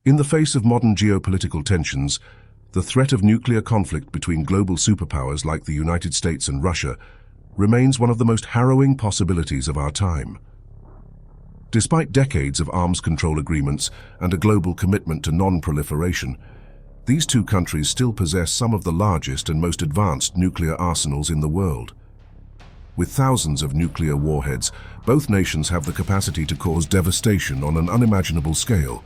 In the face of modern geopolitical tensions, the threat of nuclear conflict between global superpowers like the United States and Russia remains one of the most harrowing possibilities of our time. Despite decades of arms control agreements and a global commitment to non-proliferation, these two countries still possess some of the largest and most advanced nuclear arsenals in the world. With thousands of nuclear warheads, both nations have the capacity to cause devastation on an unimaginable scale,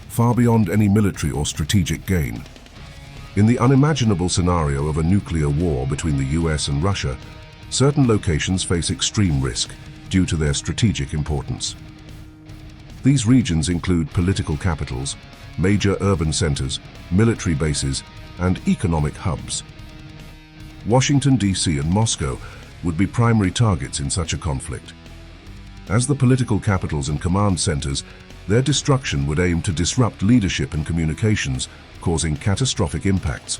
far beyond any military or strategic gain. In the unimaginable scenario of a nuclear war between the US and Russia, certain locations face extreme risk due to their strategic importance. These regions include political capitals, major urban centers, military bases, and economic hubs. Washington, D.C. and Moscow would be primary targets in such a conflict. As the political capitals and command centers, their destruction would aim to disrupt leadership and communications, causing catastrophic impacts.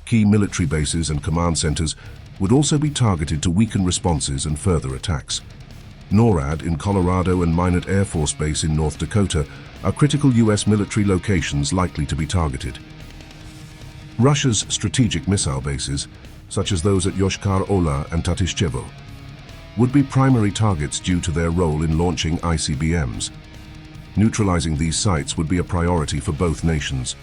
Key military bases and command centers would also be targeted to weaken responses and further attacks. NORAD in Colorado and Minot Air Force Base in North Dakota are critical U.S. military locations likely to be targeted. Russia's strategic missile bases, such as those at Yoshkar-Ola and Tatishchevo, would be primary targets due to their role in launching ICBMs. Neutralizing these sites would be a priority for both nations.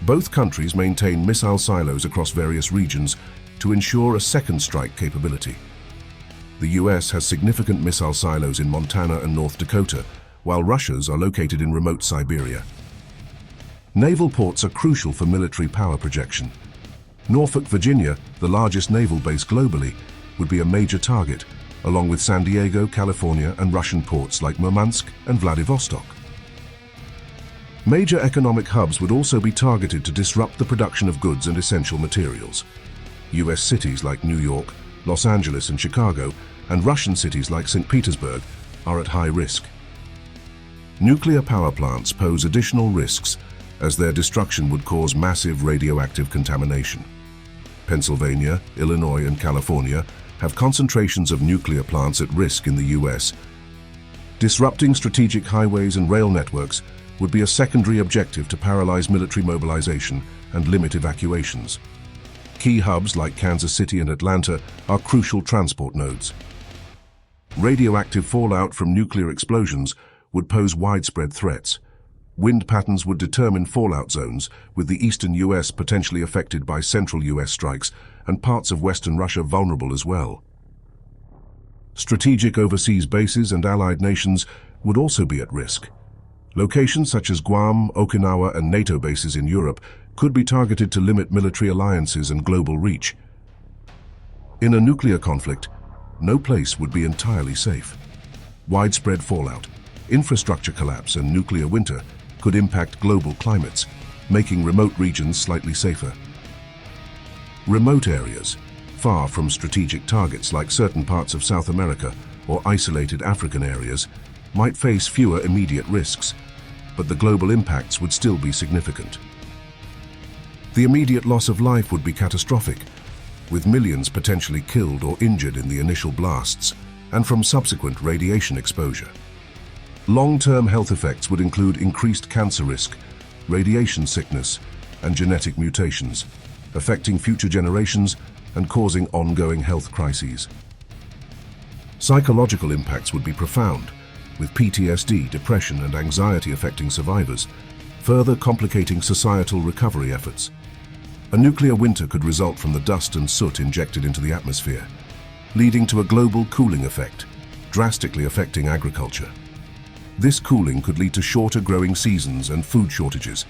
Both countries maintain missile silos across various regions to ensure a second strike capability. The US has significant missile silos in Montana and North Dakota, while Russia's are located in remote Siberia. Naval ports are crucial for military power projection. Norfolk, Virginia, the largest naval base globally, would be a major target, along with San Diego, California, and Russian ports like Murmansk and Vladivostok. Major economic hubs would also be targeted to disrupt the production of goods and essential materials. US cities like New York, Los Angeles, and Chicago, and Russian cities like St. Petersburg are at high risk. Nuclear power plants pose additional risks as their destruction would cause massive radioactive contamination. Pennsylvania, Illinois, and California have concentrations of nuclear plants at risk in the US. Disrupting strategic highways and rail networks would be a secondary objective to paralyze military mobilization and limit evacuations. Key hubs like Kansas City and Atlanta are crucial transport nodes. Radioactive fallout from nuclear explosions would pose widespread threats. Wind patterns would determine fallout zones, with the eastern US potentially affected by central US strikes and parts of western Russia vulnerable as well. Strategic overseas bases and allied nations would also be at risk. Locations such as Guam, Okinawa, and NATO bases in Europe could be targeted to limit military alliances and global reach. In a nuclear conflict, no place would be entirely safe. Widespread fallout, infrastructure collapse, and nuclear winter could impact global climates, making remote regions slightly safer. Remote areas, far from strategic targets like certain parts of South America or isolated African areas, might face fewer immediate risks, but the global impacts would still be significant. The immediate loss of life would be catastrophic, with millions potentially killed or injured in the initial blasts and from subsequent radiation exposure. Long-term health effects would include increased cancer risk, radiation sickness, and genetic mutations, affecting future generations and causing ongoing health crises. Psychological impacts would be profound, with PTSD, depression, and anxiety affecting survivors, further complicating societal recovery efforts. A nuclear winter could result from the dust and soot injected into the atmosphere, leading to a global cooling effect, drastically affecting agriculture. This cooling could lead to shorter growing seasons and food shortages,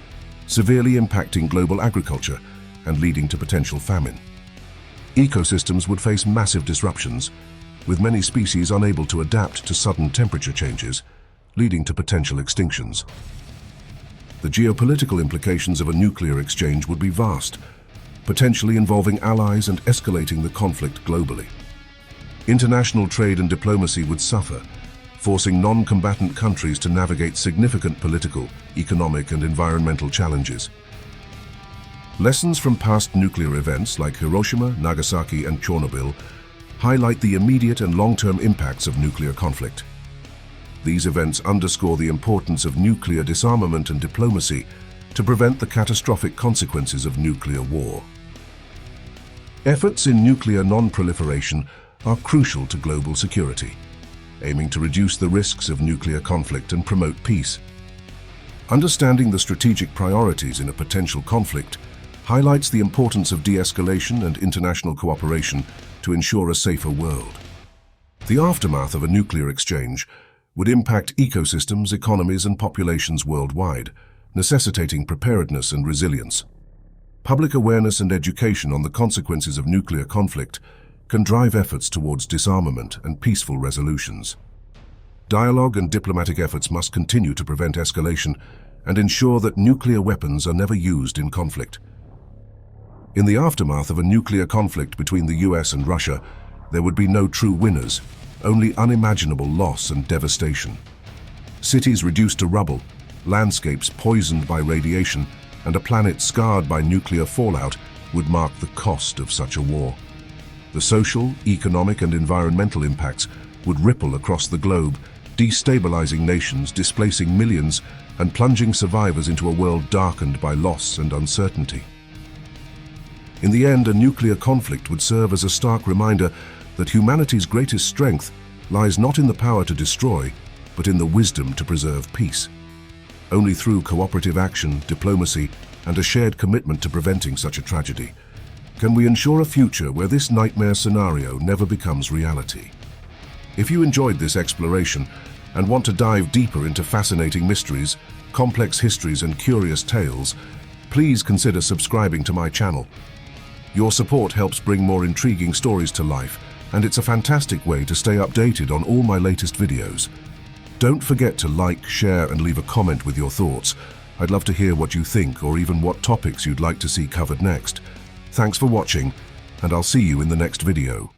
severely impacting global agriculture and leading to potential famine. Ecosystems would face massive disruptions, with many species unable to adapt to sudden temperature changes, leading to potential extinctions. The geopolitical implications of a nuclear exchange would be vast, potentially involving allies and escalating the conflict globally. International trade and diplomacy would suffer, forcing non-combatant countries to navigate significant political, economic, and environmental challenges. Lessons from past nuclear events like Hiroshima, Nagasaki, and Chernobyl highlight the immediate and long-term impacts of nuclear conflict. These events underscore the importance of nuclear disarmament and diplomacy to prevent the catastrophic consequences of nuclear war. Efforts in nuclear non-proliferation are crucial to global security, aiming to reduce the risks of nuclear conflict and promote peace. Understanding the strategic priorities in a potential conflict highlights the importance of de-escalation and international cooperation to ensure a safer world. The aftermath of a nuclear exchange would impact ecosystems, economies, and populations worldwide, necessitating preparedness and resilience. Public awareness and education on the consequences of nuclear conflict can drive efforts towards disarmament and peaceful resolutions. Dialogue and diplomatic efforts must continue to prevent escalation and ensure that nuclear weapons are never used in conflict. In the aftermath of a nuclear conflict between the U.S. and Russia, there would be no true winners, only unimaginable loss and devastation. Cities reduced to rubble, landscapes poisoned by radiation, and a planet scarred by nuclear fallout would mark the cost of such a war. The social, economic, and environmental impacts would ripple across the globe, destabilizing nations, displacing millions, and plunging survivors into a world darkened by loss and uncertainty. In the end, a nuclear conflict would serve as a stark reminder that humanity's greatest strength lies not in the power to destroy, but in the wisdom to preserve peace. Only through cooperative action, diplomacy, and a shared commitment to preventing such a tragedy can we ensure a future where this nightmare scenario never becomes reality. If you enjoyed this exploration and want to dive deeper into fascinating mysteries, complex histories, and curious tales, please consider subscribing to my channel. Your support helps bring more intriguing stories to life, and it's a fantastic way to stay updated on all my latest videos. Don't forget to like, share, and leave a comment with your thoughts. I'd love to hear what you think or even what topics you'd like to see covered next. Thanks for watching, and I'll see you in the next video.